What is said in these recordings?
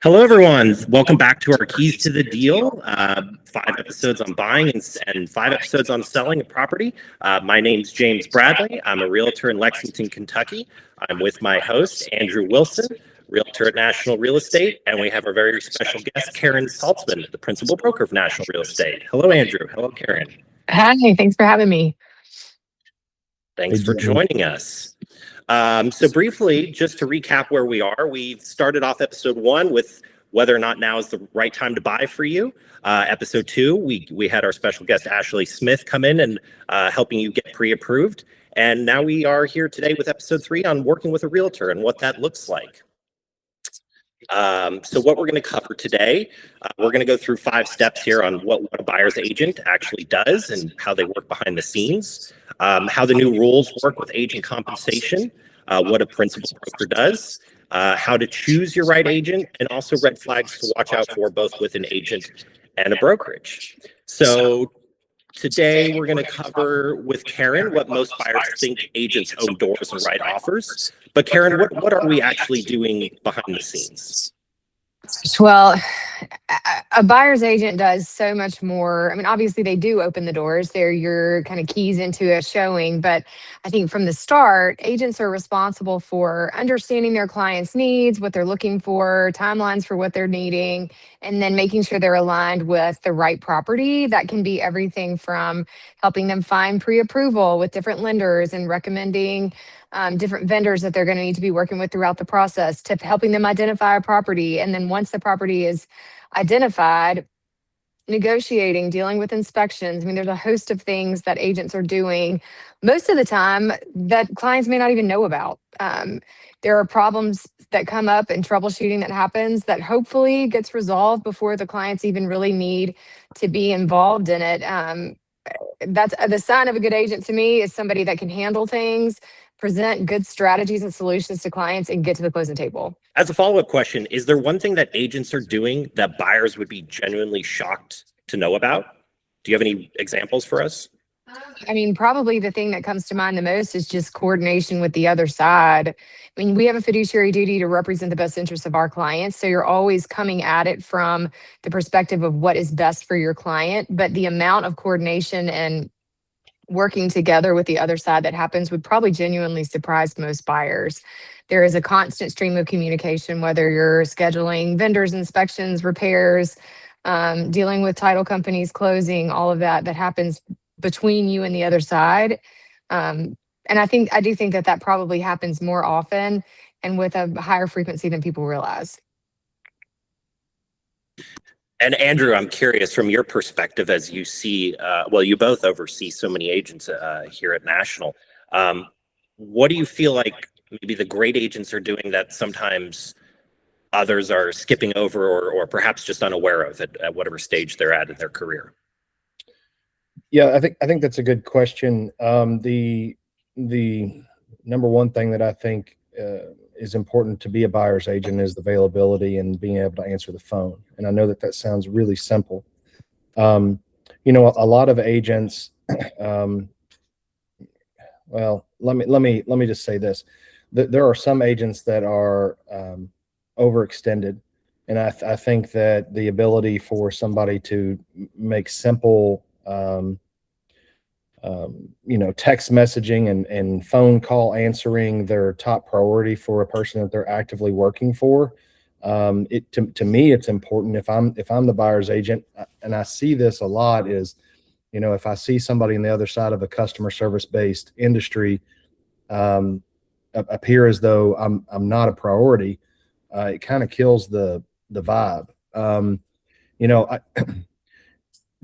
Hello, everyone. Welcome back to our Keys to the Deal. 5 episodes on buying and 5 episodes on selling a property. My name's James Bradley. I'm a realtor in Lexington, Kentucky. I'm with my host, Andrew Wilson, realtor at National Real Estate, and we have our very special guest, Karen Saltzman, the principal broker of National Real Estate. Hello, Andrew. Hello, Karen. Hi, thanks for having me. Thanks for joining us. So briefly, just to recap where we are, we started off episode 1 with whether or not now is the right time to buy for you. Episode 2, we had our special guest Ashley Smith come in and helping you get pre-approved. And now we are here today with episode 3 on working with a realtor and what that looks like. So what we're going to cover today, we're going to go through 5 steps here on what a buyer's agent actually does and how they work behind the scenes, how the new rules work with agent compensation, what a principal broker does, how to choose your right agent, and also red flags to watch out for both with an agent and a brokerage. So today we're going to cover with Karen what most buyers think agents own doors and write offers. But Karen, what are we actually doing behind the scenes? Well, a buyer's agent does so much more. I mean, obviously they do open the doors. They're your kind of keys into a showing. But I think from the start, agents are responsible for understanding their clients' needs, what they're looking for, timelines for what they're needing, and then making sure they're aligned with the right property. That can be everything from helping them find pre-approval with different lenders and recommending different vendors that they're going to need to be working with throughout the process, to helping them identify a property. And then once the property is identified, negotiating, dealing with inspections. I mean, there's a host of things that agents are doing most of the time that clients may not even know about. There are problems that come up and troubleshooting that happens that hopefully gets resolved before the clients even really need to be involved in it. That's the sign of a good agent to me, is somebody that can handle things, present good strategies and solutions to clients, and get to the closing table. As a follow-up question, is there one thing that agents are doing that buyers would be genuinely shocked to know about? Do you have any examples for us? I mean, probably the thing that comes to mind the most is just coordination with the other side. I mean, we have a fiduciary duty to represent the best interests of our clients. So you're always coming at it from the perspective of what is best for your client. But the amount of coordination and working together with the other side that happens would probably genuinely surprise most buyers. There is a constant stream of communication, whether you're scheduling vendors, inspections, repairs, dealing with title companies, closing, all of that happens between you and the other side. And I do think that probably happens more often and with a higher frequency than people realize. And Andrew, I'm curious from your perspective, as you see, you both oversee so many agents here at National. What do you feel like maybe the great agents are doing that sometimes others are skipping over or perhaps just unaware of at whatever stage they're at in their career? Yeah, I think that's a good question. The number one thing that I think is important to be a buyer's agent is the availability and being able to answer the phone. And I know that sounds really simple. A lot of agents. Well, let me just say this: there are some agents that are overextended, and I think that the ability for somebody to make simple text messaging and phone call answering their top priority for a person that they're actively working for. To me, it's important if I'm the buyer's agent, and I see this a lot, is, if I see somebody on the other side of a customer service based industry appear as though I'm not a priority, it kind of kills the vibe.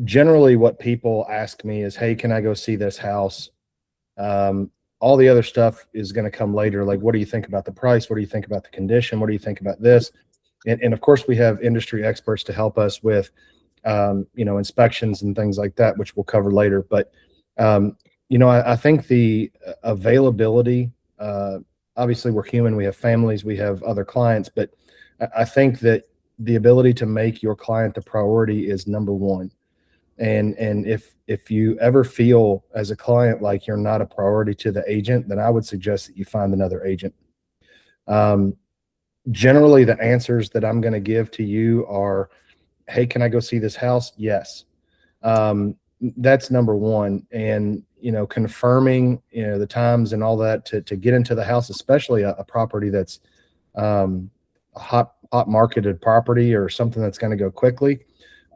Generally what people ask me is, hey, can I go see this house? All the other stuff is going to come later. Like, what do you think about the price? What do you think about the condition? What do you think about this? And of course we have industry experts to help us with, inspections and things like that, which we'll cover later. But, I think the availability, obviously we're human, we have families, we have other clients, but I think that the ability to make your client the priority is number one. And if you ever feel as a client like you're not a priority to the agent, then I would suggest that you find another agent. Generally, the answers that I'm going to give to you are, hey, can I go see this house? Yes. That's number one. And, confirming, the times and all that to get into the house, especially a property that's a hot marketed property or something that's going to go quickly.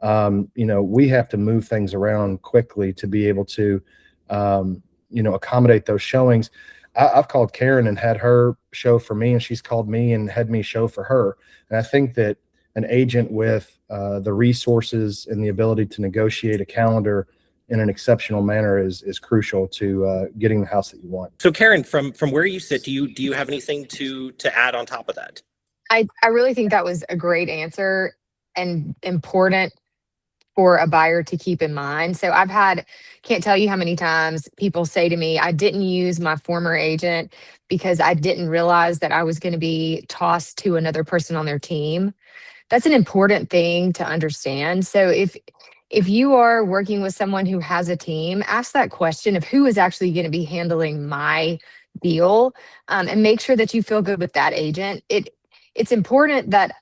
We have to move things around quickly to be able to, accommodate those showings. I've called Karen and had her show for me, and she's called me and had me show for her. And I think that an agent with the resources and the ability to negotiate a calendar in an exceptional manner is crucial to getting the house that you want. So Karen, from where you sit, do you have anything to add on top of that? I really think that was a great answer and important for a buyer to keep in mind. So can't tell you how many times people say to me, I didn't use my former agent because I didn't realize that I was going to be tossed to another person on their team. That's an important thing to understand. So if you are working with someone who has a team, ask that question of who is actually going to be handling my deal, and make sure that you feel good with that agent. It's important that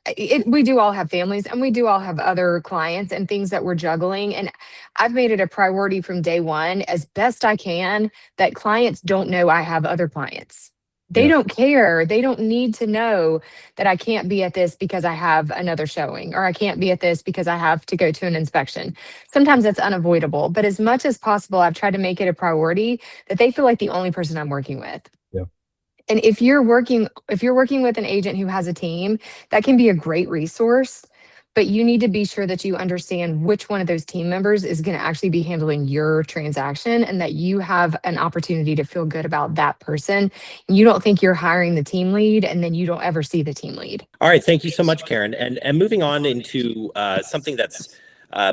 we do all have families and we do all have other clients and things that we're juggling. And I've made it a priority from day one, as best I can, that clients don't know I have other clients. They don't care. They don't need to know that I can't be at this because I have another showing, or I can't be at this because I have to go to an inspection. Sometimes that's unavoidable, but as much as possible, I've tried to make it a priority that they feel like the only person I'm working with. Yeah. And if you're working with an agent who has a team, that can be a great resource, but you need to be sure that you understand which one of those team members is going to actually be handling your transaction, and that you have an opportunity to feel good about that person. You don't think you're hiring the team lead, and then you don't ever see the team lead. All right, thank you so much, Karen. And moving on into something that's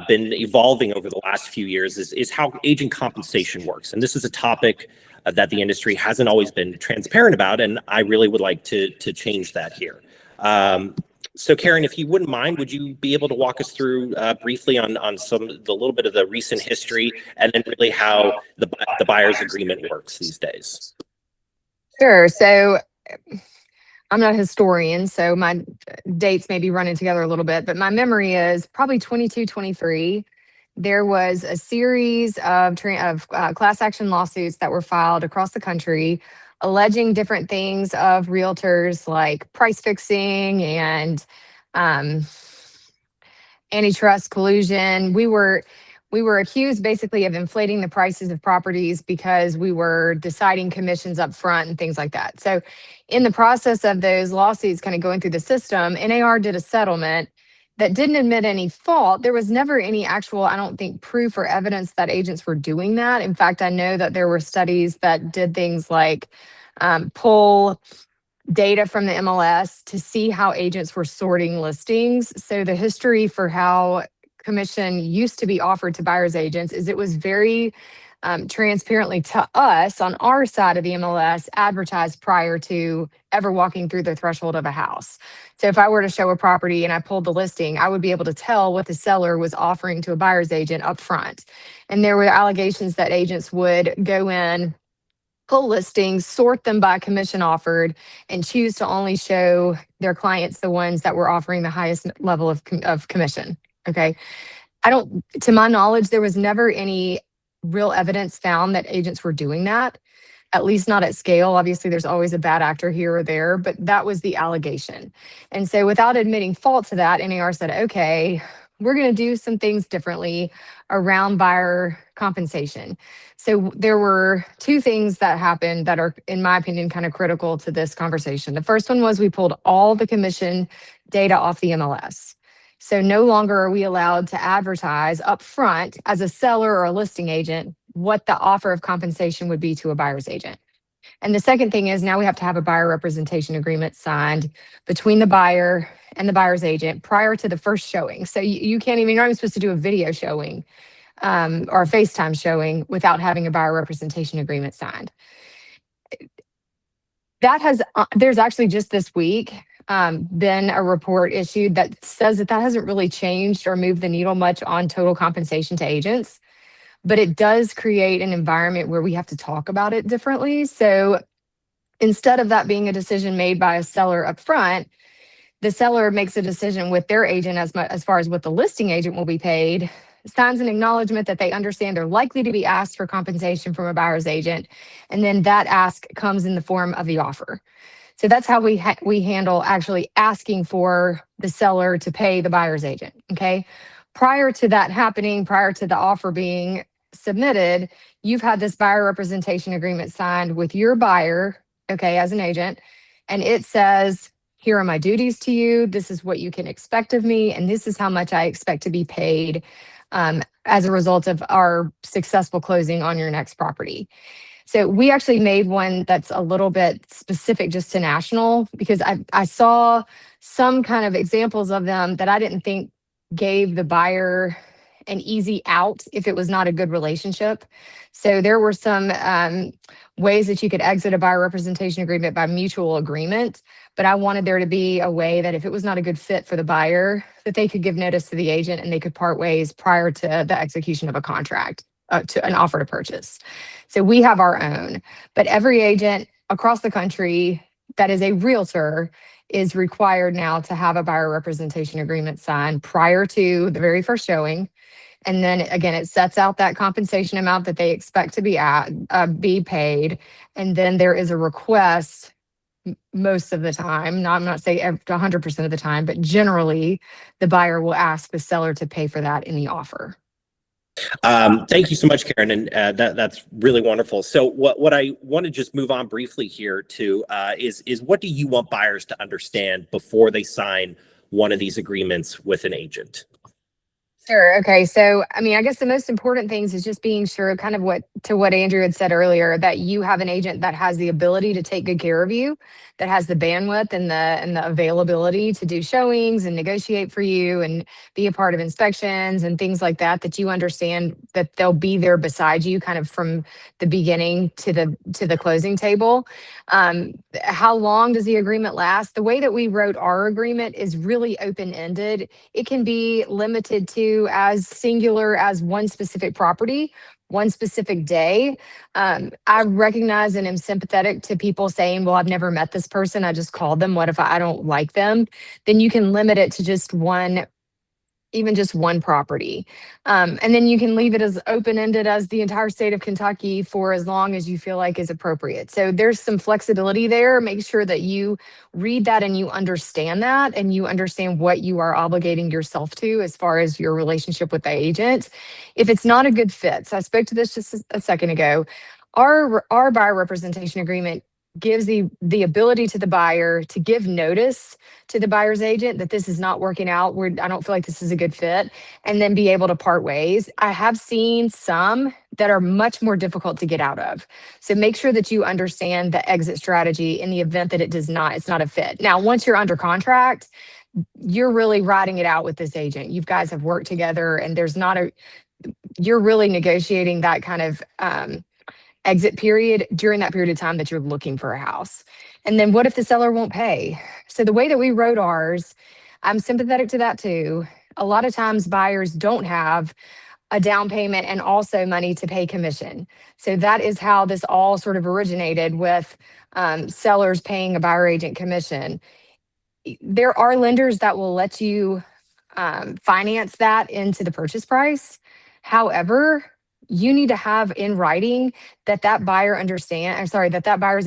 been evolving over the last few years is how agent compensation works. And this is a topic that the industry hasn't always been transparent about, and I really would like to change that here. So Karen, if you wouldn't mind, would you be able to walk us through briefly on the little bit of the recent history, and then really how the buyer's agreement works these days? Sure. So I'm not a historian, so my dates may be running together a little bit, but my memory is probably 22, 23. There was a series of class action lawsuits that were filed across the country alleging different things of realtors, like price fixing and antitrust collusion. We were accused basically of inflating the prices of properties because we were deciding commissions up front and things like that. So in the process of those lawsuits kind of going through the system, NAR did a settlement that didn't admit any fault. There was never any actual, I don't think, proof or evidence that agents were doing that. In fact, I know that there were studies that did things like pull data from the MLS to see how agents were sorting listings. So the history for how commission used to be offered to buyer's agents is it was very transparently to us on our side of the MLS advertised prior to ever walking through the threshold of a house. So if I were to show a property and I pulled the listing, I would be able to tell what the seller was offering to a buyer's agent up front. And there were allegations that agents would go in, pull listings, sort them by commission offered, and choose to only show their clients the ones that were offering the highest level of commission. Okay. To my knowledge, there was never any real evidence found that agents were doing that, at least not at scale. Obviously, there's always a bad actor here or there, but that was the allegation. And so without admitting fault to that, NAR said, okay, we're going to do some things differently around buyer compensation. So there were two things that happened that are, in my opinion, kind of critical to this conversation. The first one was we pulled all the commission data off the MLS. So no longer are we allowed to advertise up front as a seller or a listing agent what the offer of compensation would be to a buyer's agent. And the second thing is now we have to have a buyer representation agreement signed between the buyer and the buyer's agent prior to the first showing. So you can't even, you're not even supposed to do a video showing or a FaceTime showing without having a buyer representation agreement signed. There's actually just this week been a report issued that says that hasn't really changed or moved the needle much on total compensation to agents, but it does create an environment where we have to talk about it differently. So instead of that being a decision made by a seller up front, the seller makes a decision with their agent as far as what the listing agent will be paid, signs an acknowledgement that they understand they're likely to be asked for compensation from a buyer's agent, and then that ask comes in the form of the offer. So that's how we handle actually asking for the seller to pay the buyer's agent, okay? Prior to that happening, prior to the offer being submitted, you've had this buyer representation agreement signed with your buyer, okay, as an agent, and it says, here are my duties to you, this is what you can expect of me, and this is how much I expect to be paid as a result of our successful closing on your next property. So we actually made one that's a little bit specific just to national, because I saw some kind of examples of them that I didn't think gave the buyer an easy out if it was not a good relationship. So there were some ways that you could exit a buyer representation agreement by mutual agreement, but I wanted there to be a way that if it was not a good fit for the buyer, that they could give notice to the agent and they could part ways prior to the execution of a contract, to an offer to purchase. So we have our own, but every agent across the country that is a realtor is required now to have a buyer representation agreement signed prior to the very first showing. And then again, it sets out that compensation amount that they expect to be paid. And then there is a request most of the time, I'm not saying 100% of the time, but generally the buyer will ask the seller to pay for that in the offer. Thank you so much, Karen, and that's really wonderful. So what I want to just move on briefly here to is what do you want buyers to understand before they sign one of these agreements with an agent? Sure. Okay. So, I mean, I guess the most important things is just being sure, kind of what Andrew had said earlier, that you have an agent that has the ability to take good care of you, that has the bandwidth and the availability to do showings and negotiate for you and be a part of inspections and things like that, that you understand that they'll be there beside you kind of from the beginning to the closing table. How long does the agreement last? The way that we wrote our agreement is really open-ended. It can be limited to as singular as one specific property, one specific day. I recognize and am sympathetic to people saying, well, I've never met this person, I just called them. What if I don't like them? Then you can limit it to just one, even just one property. And then you can leave it as open-ended as the entire state of Kentucky for as long as you feel like is appropriate. So there's some flexibility there. Make sure that you read that and you understand that, and you understand what you are obligating yourself to as far as your relationship with the agent. If it's not a good fit, so I spoke to this just a second ago, our buyer representation agreement gives the ability to the buyer to give notice to the buyer's agent that this is not working out, I don't feel like this is a good fit, and then be able to part ways. I have seen some that are much more difficult to get out of. So make sure that you understand the exit strategy in the event that it's not a fit. Now, once you're under contract, you're really riding it out with this agent. You guys have worked together, and you're really negotiating that kind of exit period during that period of time that you're looking for a house. And then what if the seller won't pay? So the way that we wrote ours, I'm sympathetic to that too. A lot of times buyers don't have a down payment and also money to pay commission. So that is how this all sort of originated, with sellers paying a buyer agent commission. There are lenders that will let you finance that into the purchase price. However, you need to have in writing that that buyer's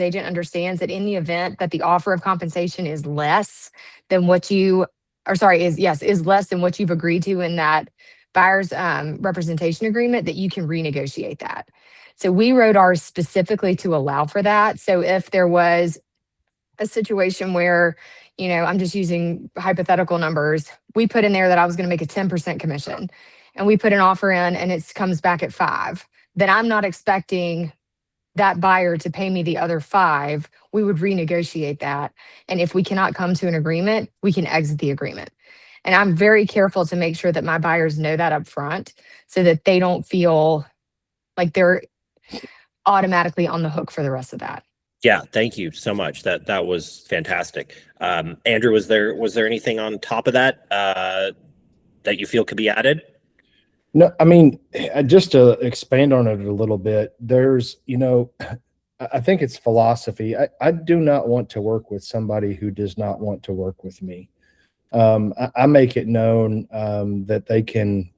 agent understands that in the event that the offer of compensation is less than what is less than what you've agreed to in that buyer's representation agreement, that you can renegotiate that. So we wrote ours specifically to allow for that. So if there was a situation where, I'm just using hypothetical numbers, we put in there that I was going to make a 10% commission, and we put an offer in and it comes back at 5%, then I'm not expecting that buyer to pay me the other 5%. We would renegotiate that. And if we cannot come to an agreement, we can exit the agreement. And I'm very careful to make sure that my buyers know that up front, so that they don't feel like they're automatically on the hook for the rest of that. Yeah, thank you so much. That was fantastic. Andrew, was there anything on top of that that you feel could be added? No, I mean, just to expand on it a little bit, there's, I think it's philosophy. I do not want to work with somebody who does not want to work with me. I make it known that they can,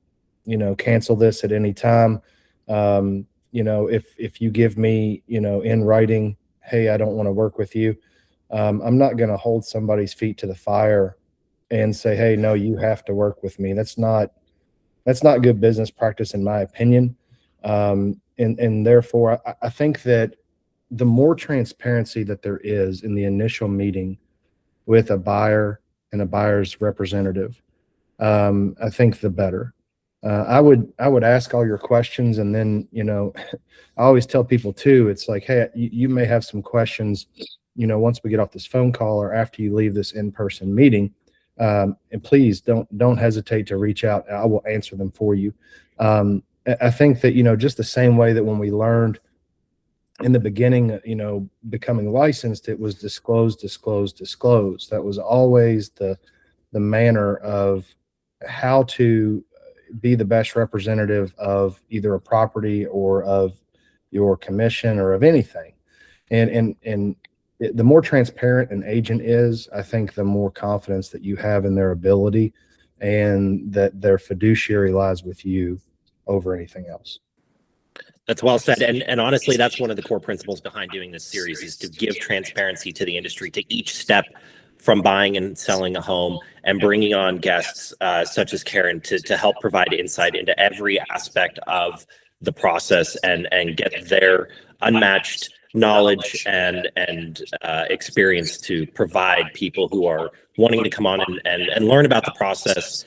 cancel this at any time. If you give me, in writing, hey, I don't want to work with you, I'm not going to hold somebody's feet to the fire and say, hey, no, you have to work with me. That's not good business practice, in my opinion. And therefore, I think that the more transparency that there is in the initial meeting with a buyer and a buyer's representative, I think the better. I would ask all your questions, and then, I always tell people too, it's like, hey, you may have some questions, once we get off this phone call or after you leave this in-person meeting, and please don't hesitate to reach out. I will answer them for you. I think that, just the same way that when we learned in the beginning, becoming licensed, it was disclose. That was always the manner of how to be the best representative of either a property or of your commission or of anything. And the more transparent an agent is, I think the more confidence that you have in their ability and that their fiduciary lies with you over anything else. That's well said. And honestly, that's one of the core principles behind doing this series, is to give transparency to the industry, to each step from buying and selling a home, and bringing on guests such as Karen to help provide insight into every aspect of the process and get their unmatched knowledge and experience to provide people who are wanting to come on and learn about the process,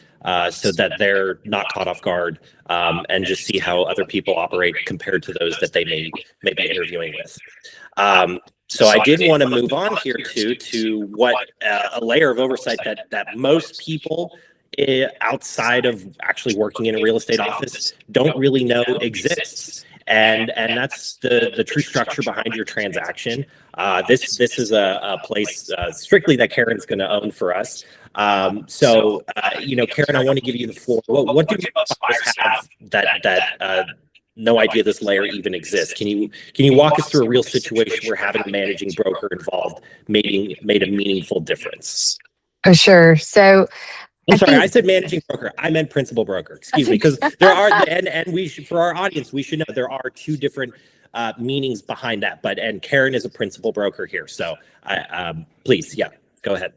so that they're not caught off guard, and just see how other people operate compared to those that they may be interviewing with. So I did want to move on here to what a layer of oversight that most people outside of actually working in a real estate office don't really know exists. And that's the true structure behind your transaction. This is a place strictly that Karen's going to own for us. So Karen, I want to give you the floor. What do buyers have that no idea this layer even exists? Can you walk us through a real situation where having a managing broker involved made a meaningful difference? Oh, sure. So I'm sorry, I said managing broker. I meant principal broker. Excuse me, because there are, and we should, for our audience, we should know there are two different meanings behind that. And Karen is a principal broker here, so please, yeah, go ahead.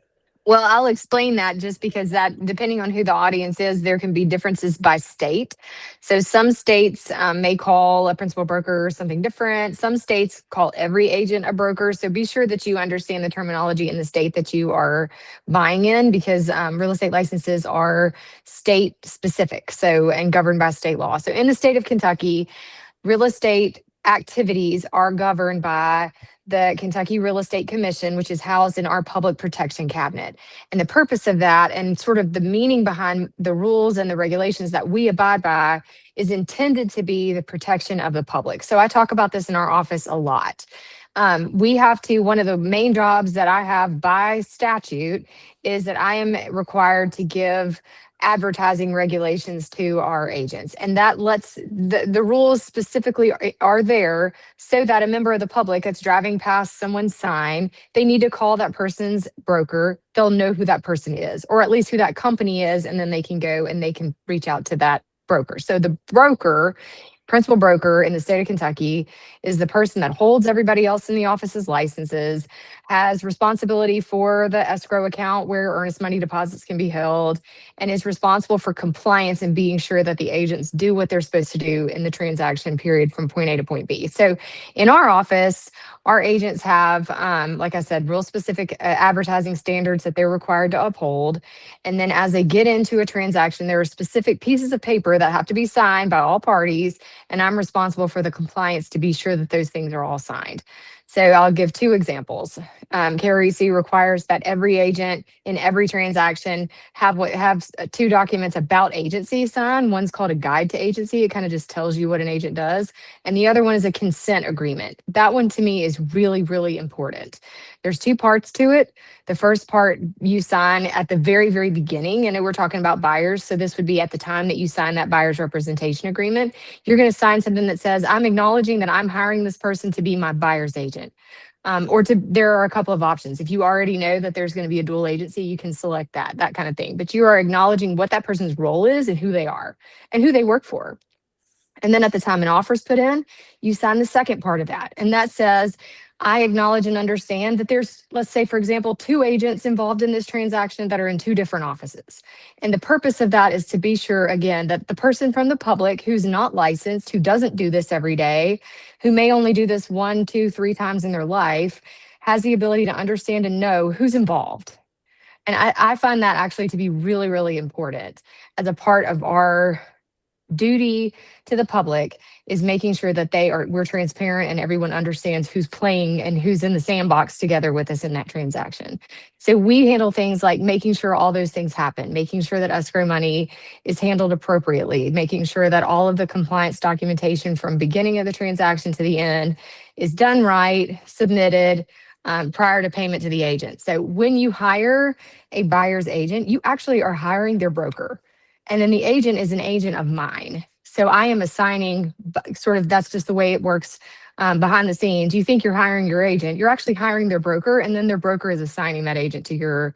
Well, I'll explain that, just because that, depending on who the audience is, there can be differences by state. So some states may call a principal broker something different. Some states call every agent a broker. So be sure that you understand the terminology in the state that you are buying in, because real estate licenses are state specific, and governed by state law. So in the state of Kentucky, real estate activities are governed by the Kentucky Real Estate Commission, which is housed in our public protection cabinet. And the purpose of that, and sort of the meaning behind the rules and the regulations that we abide by, is intended to be the protection of the public. So I talk about this in our office a lot. We have to, one of the main jobs that I have by statute is that I am required to give advertising regulations to our agents. And that lets the rules specifically are there so that a member of the public that's driving past someone's sign, they need to call that person's broker. They'll know who that person is, or at least who that company is. And then they can go and they can reach out to that broker. So the broker, principal broker in the state of Kentucky, is the person that holds everybody else in the office's licenses, has responsibility for the escrow account where earnest money deposits can be held, and is responsible for compliance and being sure that the agents do what they're supposed to do in the transaction period from point A to point B. So in our office, our agents have, like I said, real specific advertising standards that they're required to uphold. And then as they get into a transaction, there are specific pieces of paper that have to be signed by all parties. And I'm responsible for the compliance to be sure that those things are all signed. So I'll give two examples. KREC requires that every agent in every transaction have two documents about agency signed. One's called a guide to agency. It kind of just tells you what an agent does. And the other one is a consent agreement. That one to me is really, really important. There's two parts to it. The first part you sign at the very, very beginning, and we're talking about buyers. So this would be at the time that you sign that buyer's representation agreement. You're going to sign something that says, I'm acknowledging that I'm hiring this person to be my buyer's agent. There are a couple of options. If you already know that there's going to be a dual agency, you can select that kind of thing. But you are acknowledging what that person's role is and who they are and who they work for. And then at the time an offer is put in, you sign the second part of that. And that says, I acknowledge and understand that there's, let's say, for example, 2 agents involved in this transaction that are in 2 different offices. And the purpose of that is to be sure, again, that the person from the public who's not licensed, who doesn't do this every day, who may only do this 1, 2, 3 times in their life, has the ability to understand and know who's involved. And I find that actually to be really, really important as a part of our duty to the public, is making sure that we're transparent and everyone understands who's playing and who's in the sandbox together with us in that transaction. So we handle things like making sure all those things happen, making sure that escrow money is handled appropriately, making sure that all of the compliance documentation from beginning of the transaction to the end is done right, submitted prior to payment to the agent. So when you hire a buyer's agent, you actually are hiring their broker. And then the agent is an agent of mine. So I am assigning, sort of, that's just the way it works behind the scenes. You think you're hiring your agent, you're actually hiring their broker, and then their broker is assigning that agent to your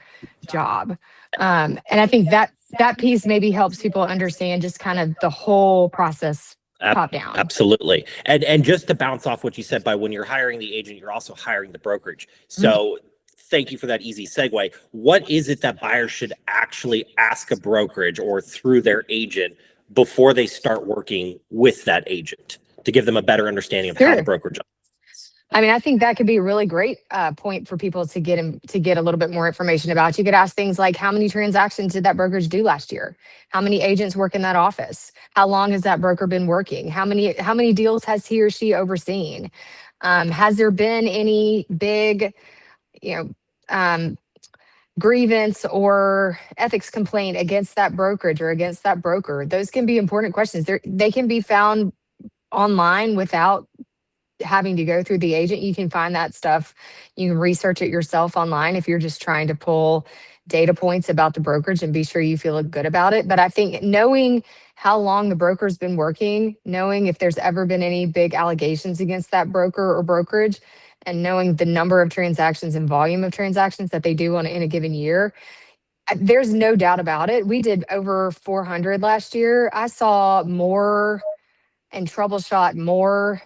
job. And I think that piece maybe helps people understand just kind of the whole process top down. Absolutely. And just to bounce off what you said, by when you're hiring the agent, you're also hiring the brokerage. So thank you for that easy segue. What is it that buyers should actually ask a brokerage or through their agent before they start working with that agent to give them a better understanding of how the brokerage? I mean, I think that could be a really great point for people to get a little bit more information about. You could ask things like, how many transactions did that brokerage do last year? How many agents work in that office? How long has that broker been working? How many deals has he or she overseen? Has there been any big, grievance or ethics complaint against that brokerage or against that broker? Those can be important questions. They can be found online without having to go through the agent. You can find that stuff. You can research it yourself online if you're just trying to pull data points about the brokerage and be sure you feel good about it. But I think knowing how long the broker's been working, knowing if there's ever been any big allegations against that broker or brokerage, and knowing the number of transactions and volume of transactions that they do in a given year, there's no doubt about it. We did over 400 last year. I saw more and troubleshot more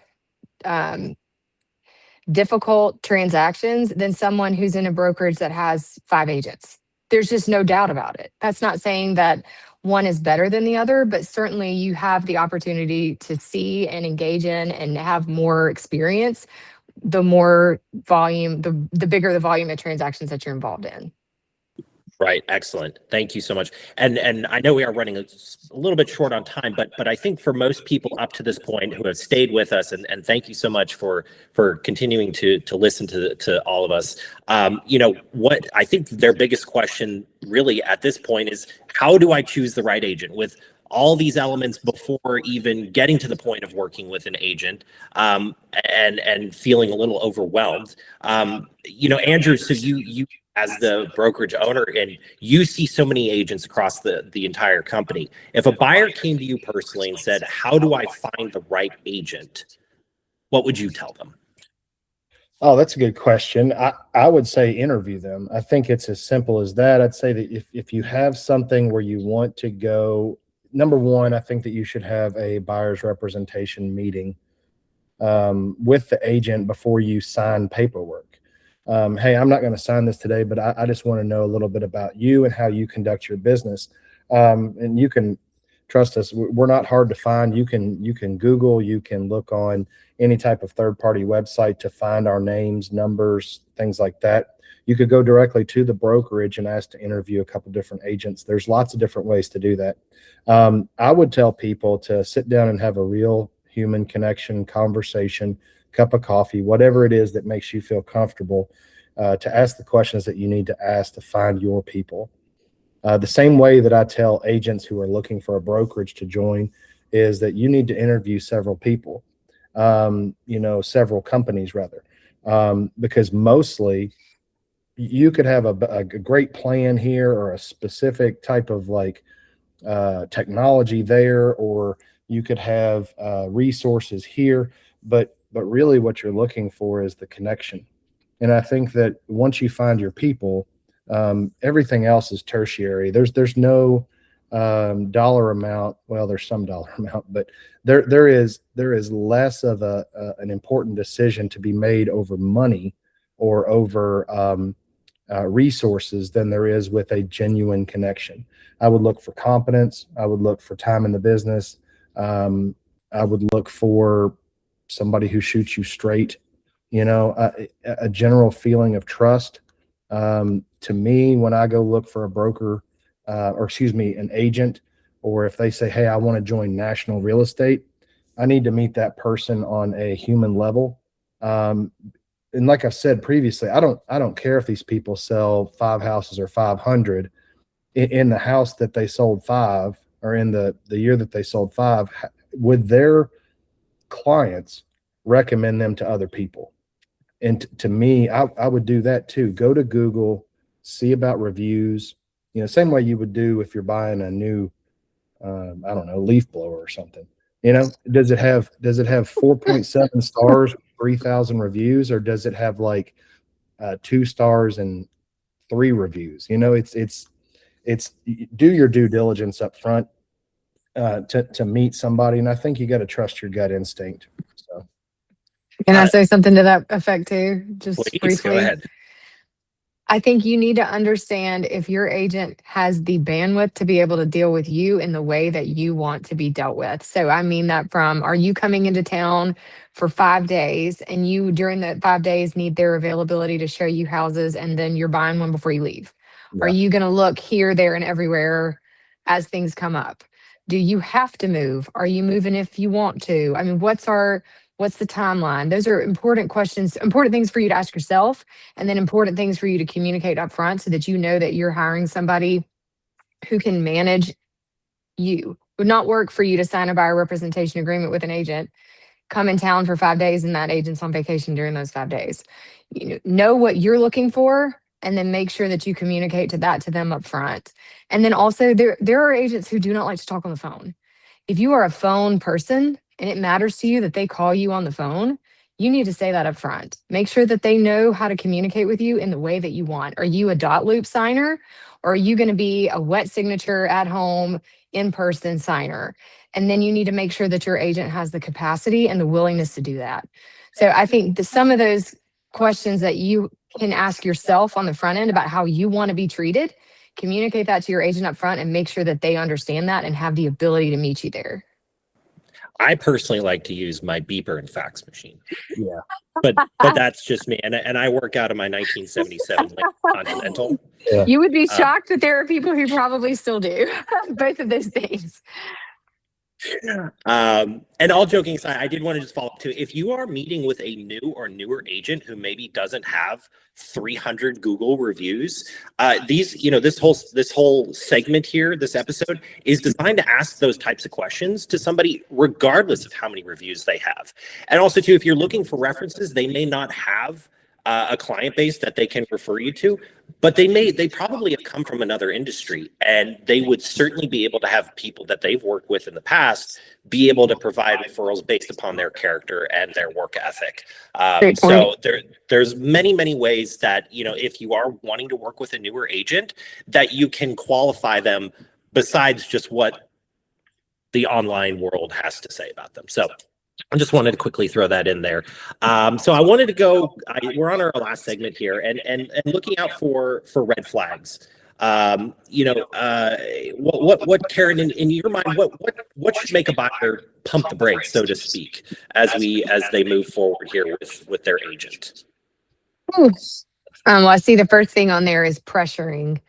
difficult transactions than someone who's in a brokerage that has 5 agents. There's just no doubt about it. That's not saying that one is better than the other, but certainly you have the opportunity to see and engage in and have more experience. The more volume, the bigger the volume of transactions that you're involved in. Right. Excellent. Thank you so much. And I know we are running a little bit short on time, but I think for most people up to this point who have stayed with us, and thank you so much for continuing to listen to all of us. What I think their biggest question really at this point is, how do I choose the right agent with all these elements before even getting to the point of working with an agent, and feeling a little overwhelmed? Andrew, so you as the brokerage owner, and you see so many agents across the entire company. If a buyer came to you personally and said, how do I find the right agent? What would you tell them? Oh, that's a good question. I would say interview them. I think it's as simple as that. I'd say that if you have something where you want to go, number one, I think that you should have a buyer's representation meeting with the agent before you sign paperwork. Hey, I'm not going to sign this today, but I just want to know a little bit about you and how you conduct your business. And you can trust us. We're not hard to find. You can Google, you can look on any type of third-party website to find our names, numbers, things like that. You could go directly to the brokerage and ask to interview a couple different agents. There's lots of different ways to do that. I would tell people to sit down and have a real human connection, conversation, cup of coffee, whatever it is that makes you feel comfortable, to ask the questions that you need to ask to find your people. The same way that I tell agents who are looking for a brokerage to join is that you need to interview several people, several companies rather, because mostly you could have a great plan here or a specific type of technology there, or you could have resources here, but really what you're looking for is the connection. And I think that once you find your people, everything else is tertiary. There's no dollar amount. Well, there's some dollar amount, but there is less of an important decision to be made over money or over resources than there is with a genuine connection. I would look for competence. I would look for time in the business. I would look for somebody who shoots you straight, a general feeling of trust. To me, when I go look for a broker, or excuse me, an agent, or if they say, hey, I want to join national real estate, I need to meet that person on a human level. And like I said previously, I don't care if these people sell 5 houses or 500. In the house that they sold 5, or in the year that they sold 5, would their clients recommend them to other people? And to me, I would do that too. Go to Google, see about reviews, same way you would do if you're buying a new, I don't know, leaf blower or something. Does it have 4.7 stars, 3,000 reviews, or does it have like 2 stars and 3 reviews? It's do your due diligence up front to meet somebody, and I think you got to trust your gut instinct. So, can I say something to that effect too? Just please, briefly. go ahead. I think you need to understand if your agent has the bandwidth to be able to deal with you in the way that you want to be dealt with. So I mean that from, are you coming into town for 5 days and you during that 5 days need their availability to show you houses and then you're buying one before you leave? Yeah. Are you going to look here, there, and everywhere as things come up? Do you have to move? Are you moving if you want to? I mean, what's the timeline? Those are important questions, important things for you to ask yourself, and then important things for you to communicate up front so that you know that you're hiring somebody who can manage you. It would not work for you to sign a buyer representation agreement with an agent, come in town for 5 days, and that agent's on vacation during those 5 days. Know what you're looking for, and then make sure that you communicate to them up front. And then also there are agents who do not like to talk on the phone. If you are a phone person and it matters to you that they call you on the phone, you need to say that up front. Make sure that they know how to communicate with you in the way that you want. Are you a dot loop signer, or are you going to be a wet signature at home, in-person signer? And then you need to make sure that your agent has the capacity and the willingness to do that. So I think some of those questions that you can ask yourself on the front end about how you want to be treated, communicate that to your agent up front and make sure that they understand that and have the ability to meet you there. I personally like to use my beeper and fax machine. Yeah. But that's just me. And I work out of my 1977 Lincoln Continental. Yeah. You would be shocked that there are people who probably still do both of those things. And all joking aside, I did want to just follow up too. If you are meeting with a new or newer agent who maybe doesn't have 300 Google reviews, this whole segment here, this episode is designed to ask those types of questions to somebody, regardless of how many reviews they have. And also too, if you're looking for references, they may not have a client base that they can refer you to, but they probably have come from another industry, and they would certainly be able to have people that they've worked with in the past be able to provide referrals based upon their character and their work ethic. So there's many ways that, if you are wanting to work with a newer agent, that you can qualify them besides just what the online world has to say about them. So I just wanted to quickly throw that in there. So I wanted to go, we're on our last segment here, and looking out for red flags. What Karen, in your mind, what should make a buyer pump the brakes, so to speak, as they move forward here with their agent? Well, I see the first thing on there is pressuring.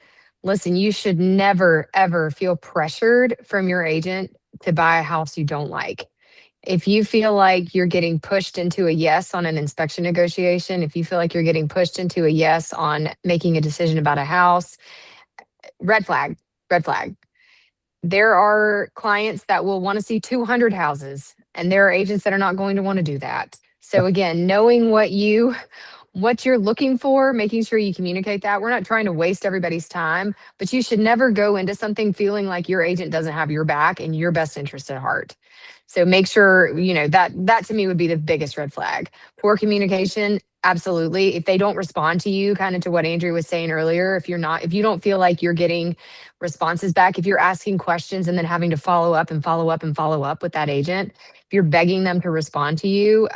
Listen, you should never, ever feel pressured from your agent to buy a house you don't like. If you feel like you're getting pushed into a yes on an inspection negotiation, if you feel like you're getting pushed into a yes on making a decision about a house, red flag, red flag. There are clients that will want to see 200 houses, and there are agents that are not going to want to do that. So again, knowing what you're looking for, making sure you communicate that. We're not trying to waste everybody's time, but you should never go into something feeling like your agent doesn't have your back and your best interest at heart. So make sure, that to me would be the biggest red flag. Poor communication, Absolutely. If they don't respond to you, kind of to what Andrew was saying earlier, if you don't feel like you're getting responses back, if you're asking questions and then having to follow up and follow up and follow up with that agent, if you're begging them to respond to you,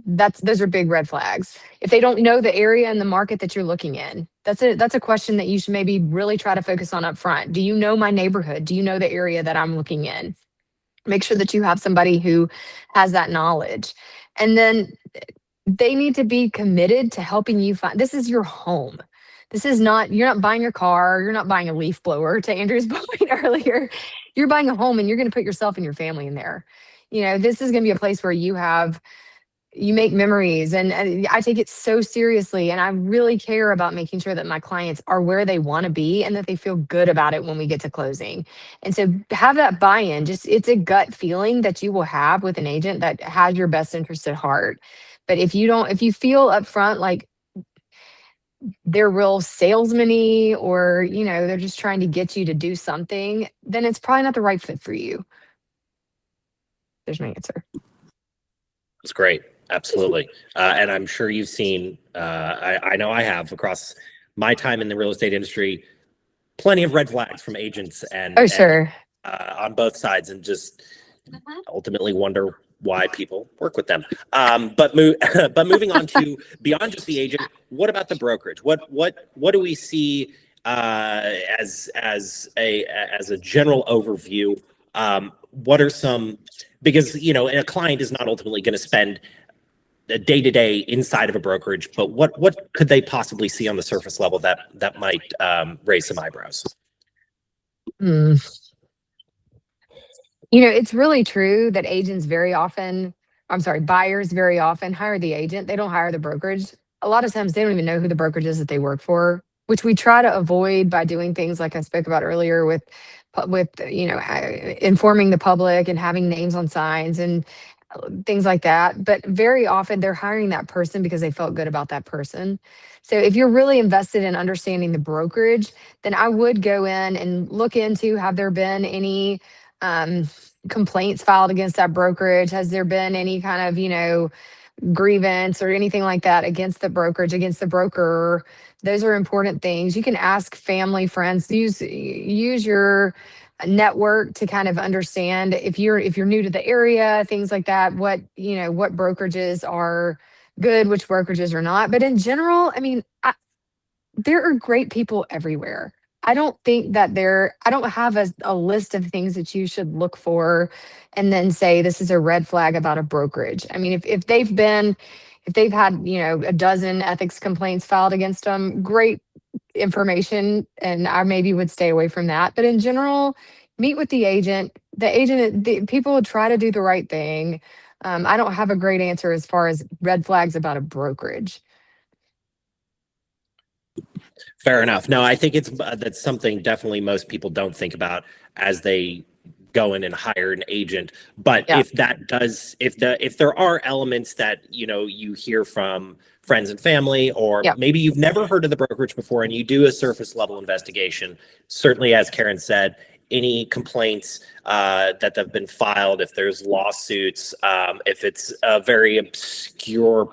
those are big red flags. If they don't know the area and the market that you're looking in, that's a question that you should maybe really try to focus on up front. Do you know my neighborhood? Do you know the area that I'm looking in? Make sure that you have somebody who has that knowledge. And then they need to be committed to helping you find, this is your home. This is not, you're not buying your car, you're not buying a leaf blower, to Andrew's point earlier. You're buying a home and you're going to put yourself and your family in there. This is going to be a place where you make memories, and I take it so seriously, and I really care about making sure that my clients are where they want to be and that they feel good about it when we get to closing. And so have that buy-in. Just, it's a gut feeling that you will have with an agent that has your best interest at heart. But if you feel upfront like they're real salesman-y, or they're just trying to get you to do something, then it's probably not the right fit for you. There's my answer. That's great. Absolutely. And I'm sure you've seen, I know I have, across my time in the real estate industry, plenty of red flags from agents and, Sure. on both sides, and just ultimately wonder why people work with them. But moving on to beyond just the agent, what about the brokerage? What do we see as a general overview? What are some, because a client is not ultimately going to spend a day-to-day inside of a brokerage, but what could they possibly see on the surface level that might raise some eyebrows? It's really true that buyers very often hire the agent. They don't hire the brokerage. A lot of times they don't even know who the brokerage is that they work for, which we try to avoid by doing things like I spoke about earlier with informing the public and having names on signs and things like that. But very often they're hiring that person because they felt good about that person. So if you're really invested in understanding the brokerage, then I would go in and look into, have there been any complaints filed against that brokerage? Has there been any kind of, grievance or anything like that against the brokerage, against the broker? Those are important things. You can ask family, friends, use your network to kind of understand if you're new to the area, things like that, what brokerages are good, which brokerages are not. But in general, I mean, there are great people everywhere. I don't have a list of things that you should look for and then say this is a red flag about a brokerage. I mean, if they've had, a dozen ethics complaints filed against them, great information, and I maybe would stay away from that. But in general, meet with the agent. People would try to do the right thing. I don't have a great answer as far as red flags about a brokerage. Fair enough. No, I think that's something definitely most people don't think about as they go in and hire an agent. But Yeah. if there are elements that you hear from friends and family, or Yeah. maybe you've never heard of the brokerage before and you do a surface level investigation, certainly, as Karen said, any complaints that have been filed, if there's lawsuits, if it's a very obscure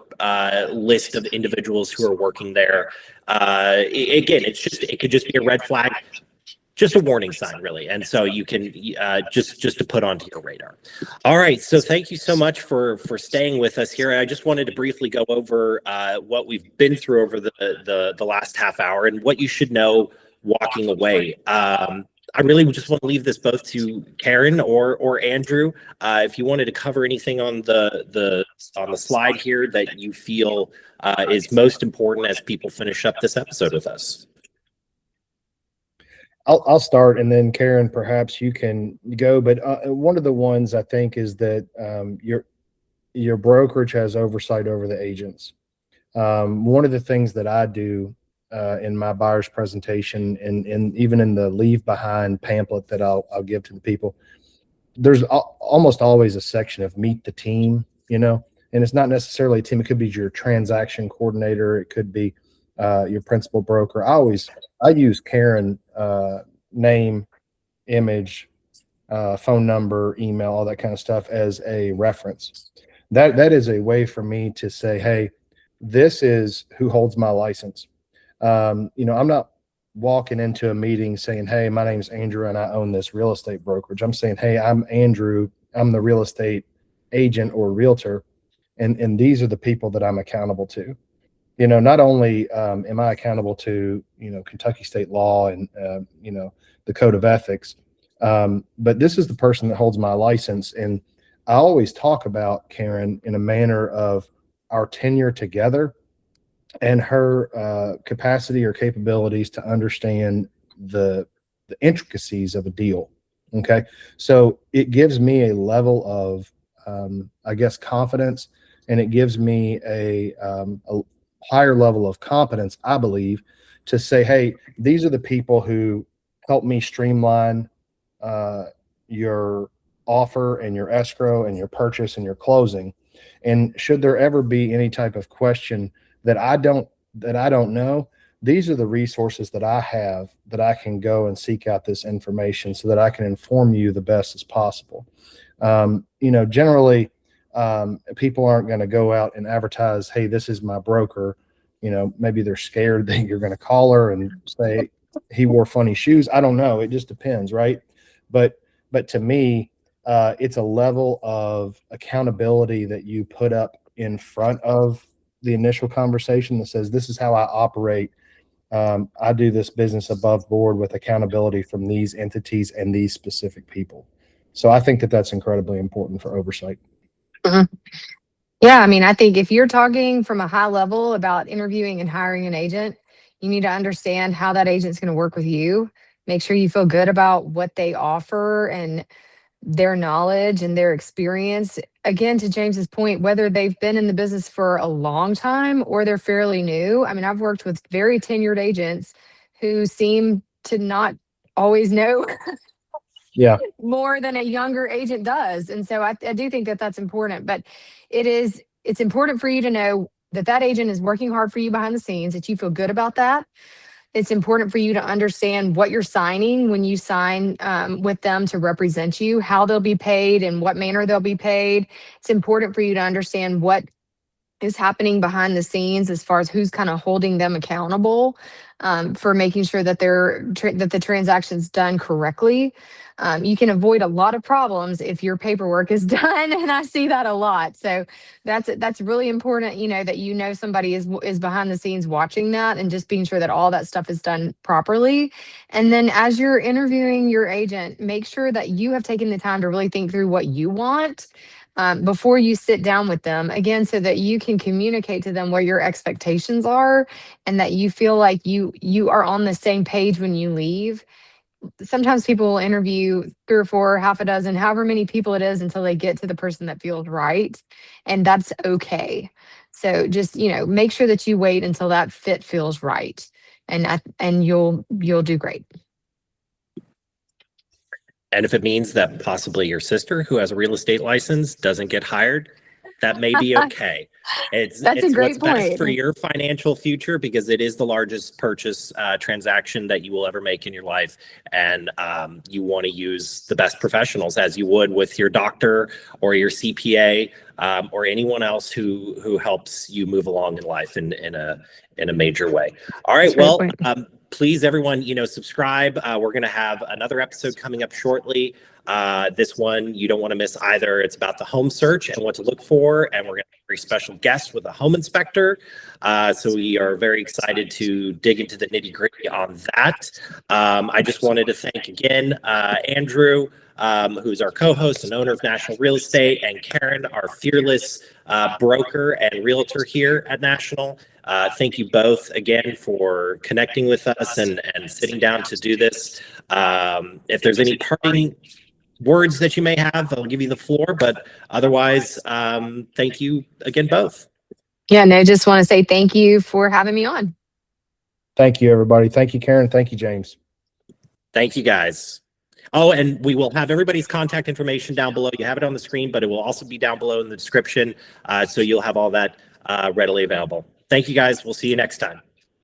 list of individuals who are working there, again, it could just be a red flag, just a warning sign, really. And so you can just to put onto your radar. All right. So thank you so much for staying with us here. I just wanted to briefly go over what we've been through over the last half hour and what you should know walking away. I really just want to leave this both to Karen or Andrew. If you wanted to cover anything on the slide here that you feel is most important as people finish up this episode with us. I'll start, and then Karen, perhaps you can go. But one of the ones I think is that your brokerage has oversight over the agents. One of the things that I do in my buyer's presentation, and even in the leave behind pamphlet that I'll give to the people, there's almost always a section of meet the team, and it's not necessarily a team. It could be your transaction coordinator. It could be your principal broker. I use Karen, name, image, phone number, email, all that kind of stuff as a reference. That is a way for me to say, hey, this is who holds my license. I'm not walking into a meeting saying, hey, my name's Andrew and I own this real estate brokerage. I'm saying, hey, I'm Andrew. I'm the real estate agent or realtor. And these are the people that I'm accountable to. Not only am I accountable to, Kentucky state law and, the code of ethics, but this is the person that holds my license. And I always talk about Karen in a manner of our tenure together and her capacity or capabilities to understand the intricacies of a deal. Okay. So it gives me a level of, confidence, and it gives me a higher level of competence, I believe, to say, hey, these are the people who help me streamline your offer and your escrow and your purchase and your closing. And should there ever be any type of question that I don't know, these are the resources that I have that I can go and seek out this information so that I can inform you the best as possible. Generally, people aren't going to go out and advertise, hey, this is my broker. Maybe they're scared that you're going to call her and say he wore funny shoes. I don't know. It just depends, right? But to me, it's a level of accountability that you put up in front of the initial conversation that says, this is how I operate. I do this business above board with accountability from these entities and these specific people. So I think that that's incredibly important for oversight. Mhm. Yeah, I mean, I think if you're talking from a high level about interviewing and hiring an agent, you need to understand how that agent's going to work with you. Make sure you feel good about what they offer and their knowledge and their experience. Again, to James's point, whether they've been in the business for a long time or they're fairly new. I mean, I've worked with very tenured agents who seem to not always know Yeah. more than a younger agent does. And so I do think that that's important, but it's important for you to know that that agent is working hard for you behind the scenes, that you feel good about that. It's important for you to understand what you're signing when you sign with them to represent you, how they'll be paid and what manner they'll be paid. It's important for you to understand what is happening behind the scenes as far as who's kind of holding them accountable for making sure that that the transaction's done correctly. You can avoid a lot of problems if your paperwork is done, and I see that a lot. So that's really important. That somebody is behind the scenes watching that and just being sure that all that stuff is done properly. And then as you're interviewing your agent, make sure that you have taken the time to really think through what you want. Before you sit down with them, again, so that you can communicate to them what your expectations are and that you feel like you are on the same page when you leave. Sometimes people will interview 3 or 4, half a dozen, however many people it is until they get to the person that feels right. And that's okay. So just, make sure that you wait until that fit feels right. And you'll do great. And if it means that possibly your sister, who has a real estate license, doesn't get hired, that may be okay. It's That's a great what's best point. for your financial future, because it is the largest purchase transaction that you will ever make in your life. And you want to use the best professionals, as you would with your doctor or your CPA or anyone else who helps you move along in life in a major way. All right. Well, please, everyone, subscribe. We're going to have another episode coming up shortly. This one you don't want to miss either. It's about the home search and what to look for. And we're going to have a very special guest with a home inspector. So we are very excited to dig into the nitty gritty on that. I just wanted to thank again, Andrew, who's our co-host and owner of National Real Estate, and Karen, our fearless broker and realtor here at National. Thank you both again for connecting with us and sitting down to do this. If there's any parting words that you may have, I'll give you the floor, but otherwise, thank you again, both. Yeah, no, just want to say thank you for having me on. Thank you, everybody. Thank you, Karen. Thank you, James. Thank you, guys. Oh, and we will have everybody's contact information down below. You have it on the screen, but it will also be down below in the description. So you'll have all that readily available. Thank you, guys. We'll see you next time.